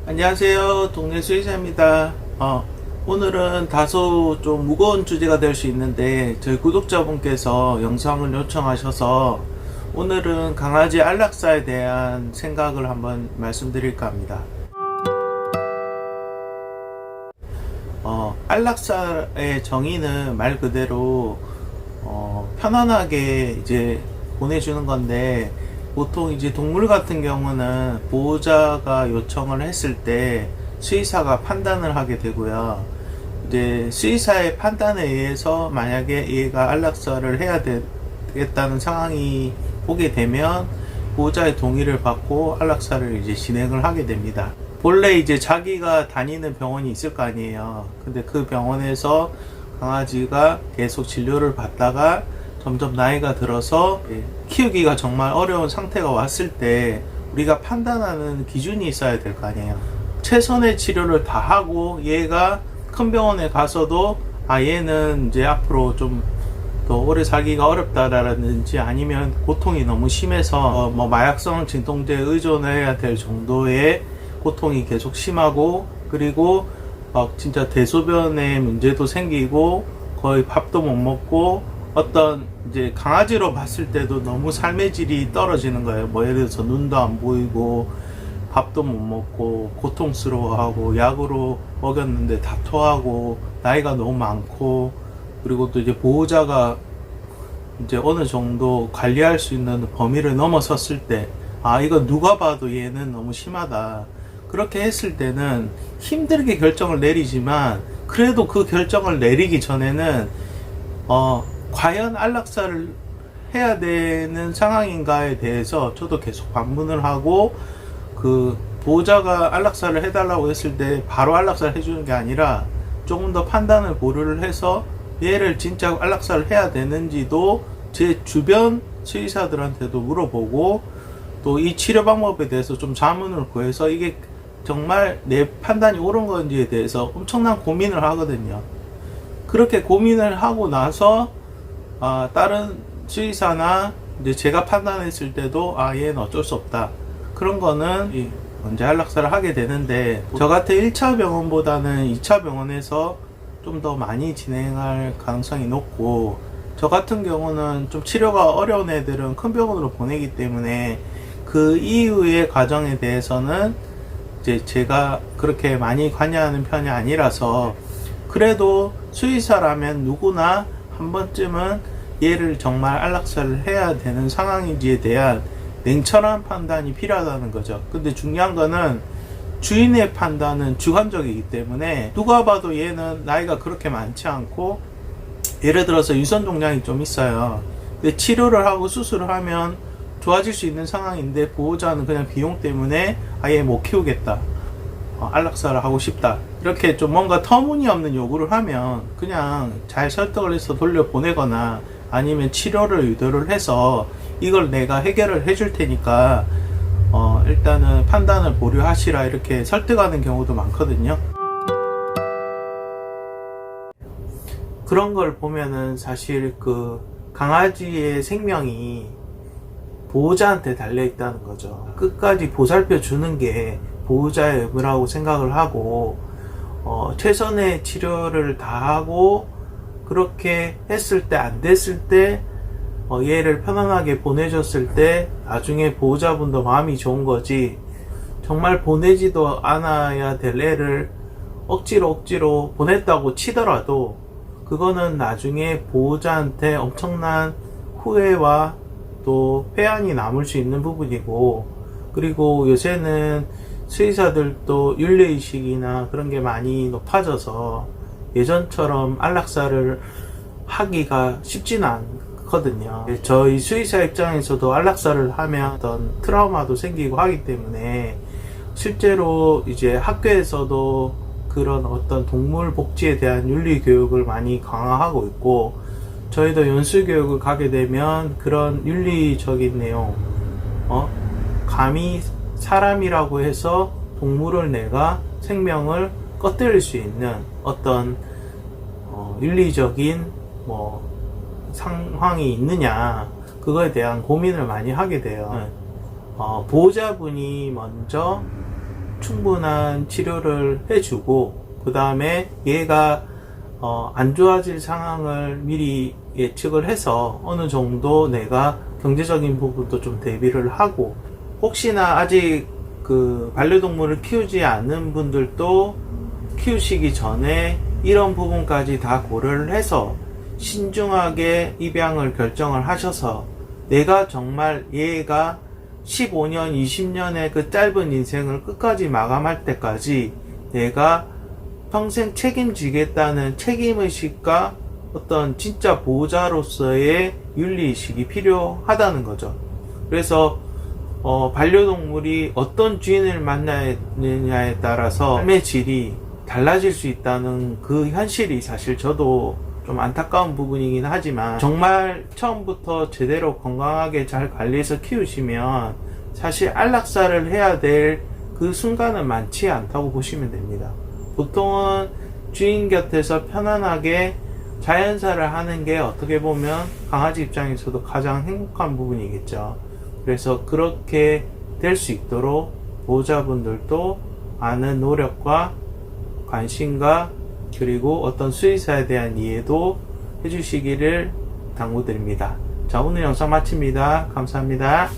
안녕하세요. 동네 수의사입니다. 오늘은 다소 좀 무거운 주제가 될 수 있는데 저희 구독자분께서 영상을 요청하셔서 오늘은 강아지 안락사에 대한 생각을 한번 말씀드릴까 합니다. 안락사의 정의는 말 그대로 편안하게 이제 보내주는 건데, 보통 이제 동물 같은 경우는 보호자가 요청을 했을 때 수의사가 판단을 하게 되고요. 이제 수의사의 판단에 의해서 만약에 얘가 안락사를 해야 되겠다는 상황이 오게 되면 보호자의 동의를 받고 안락사를 이제 진행을 하게 됩니다. 본래 이제 자기가 다니는 병원이 있을 거 아니에요. 근데 그 병원에서 강아지가 계속 진료를 받다가 점점 나이가 들어서 키우기가 정말 어려운 상태가 왔을 때 우리가 판단하는 기준이 있어야 될 거 아니에요. 최선의 치료를 다 하고 얘가 큰 병원에 가서도 얘는 이제 앞으로 좀 더 오래 살기가 어렵다라든지 아니면 고통이 너무 심해서 마약성 진통제에 의존해야 될 정도의 고통이 계속 심하고, 그리고 진짜 대소변에 문제도 생기고 거의 밥도 못 먹고, 어떤 이제 강아지로 봤을 때도 너무 삶의 질이 떨어지는 거예요. 예를 들어서 눈도 안 보이고 밥도 못 먹고 고통스러워하고 약으로 먹였는데 다 토하고 나이가 너무 많고, 그리고 또 이제 보호자가 이제 어느 정도 관리할 수 있는 범위를 넘어섰을 때 이거 누가 봐도 얘는 너무 심하다, 그렇게 했을 때는 힘들게 결정을 내리지만, 그래도 그 결정을 내리기 전에는 과연 안락사를 해야 되는 상황인가에 대해서 저도 계속 반문을 하고, 그 보호자가 안락사를 해달라고 했을 때 바로 안락사를 해주는 게 아니라 조금 더 판단을 보류를 해서 얘를 진짜 안락사를 해야 되는지도 제 주변 수의사들한테도 물어보고, 또 이 치료 방법에 대해서 좀 자문을 구해서 이게 정말 내 판단이 옳은 건지에 대해서 엄청난 고민을 하거든요. 그렇게 고민을 하고 나서 다른 수의사나 이제 제가 판단했을 때도 얘는 어쩔 수 없다, 그런 거는 언제 안락사를 하게 되는데, 저 같은 1차 병원보다는 2차 병원에서 좀 더 많이 진행할 가능성이 높고, 저 같은 경우는 좀 치료가 어려운 애들은 큰 병원으로 보내기 때문에 그 이후의 과정에 대해서는 이제 제가 그렇게 많이 관여하는 편이 아니라서, 그래도 수의사라면 누구나 한 번쯤은 얘를 정말 안락사를 해야 되는 상황인지에 대한 냉철한 판단이 필요하다는 거죠. 근데 중요한 거는 주인의 판단은 주관적이기 때문에, 누가 봐도 얘는 나이가 그렇게 많지 않고 예를 들어서 유선 종양이 좀 있어요. 근데 치료를 하고 수술을 하면 좋아질 수 있는 상황인데 보호자는 그냥 비용 때문에 얘 못 키우겠다, 안락사를 하고 싶다, 이렇게 좀 뭔가 터무니없는 요구를 하면 그냥 잘 설득을 해서 돌려보내거나 아니면 치료를 유도를 해서 이걸 내가 해결을 해줄 테니까 일단은 판단을 보류하시라, 이렇게 설득하는 경우도 많거든요. 그런 걸 보면은 사실 그 강아지의 생명이 보호자한테 달려있다는 거죠. 끝까지 보살펴 주는 게 보호자의 의무라고 생각을 하고, 최선의 치료를 다 하고 그렇게 했을 때 안 됐을 때 얘를 편안하게 보내줬을 때 나중에 보호자분도 마음이 좋은 거지, 정말 보내지도 않아야 될 애를 억지로 보냈다고 치더라도 그거는 나중에 보호자한테 엄청난 후회와 또 회한이 남을 수 있는 부분이고, 그리고 요새는 수의사들도 윤리의식이나 그런 게 많이 높아져서 예전처럼 안락사를 하기가 쉽지는 않거든요. 저희 수의사 입장에서도 안락사를 하면 어떤 트라우마도 생기고 하기 때문에 실제로 이제 학교에서도 그런 어떤 동물 복지에 대한 윤리 교육을 많이 강화하고 있고, 저희도 연수 교육을 가게 되면 그런 윤리적인 내용, 감히 사람이라고 해서 동물을 내가 생명을 꺼뜨릴 수 있는 어떤 윤리적인 상황이 있느냐, 그거에 대한 고민을 많이 하게 돼요. 보호자분이 먼저 충분한 치료를 해주고, 그 다음에 얘가 안 좋아질 상황을 미리 예측을 해서 어느 정도 내가 경제적인 부분도 좀 대비를 하고, 혹시나 아직 그 반려동물을 키우지 않는 분들도 키우시기 전에 이런 부분까지 다 고려를 해서 신중하게 입양을 결정을 하셔서 내가 정말 얘가 15년, 20년의 그 짧은 인생을 끝까지 마감할 때까지 내가 평생 책임지겠다는 책임의식과 어떤 진짜 보호자로서의 윤리의식이 필요하다는 거죠. 그래서 반려동물이 어떤 주인을 만나느냐에 따라서 삶의 질이 달라질 수 있다는 그 현실이 사실 저도 좀 안타까운 부분이긴 하지만, 정말 처음부터 제대로 건강하게 잘 관리해서 키우시면 사실 안락사를 해야 될 그 순간은 많지 않다고 보시면 됩니다. 보통은 주인 곁에서 편안하게 자연사를 하는 게 어떻게 보면 강아지 입장에서도 가장 행복한 부분이겠죠. 그래서 그렇게 될 수 있도록 보호자분들도 많은 노력과 관심과 그리고 어떤 수의사에 대한 이해도 해주시기를 당부드립니다. 자, 오늘 영상 마칩니다. 감사합니다.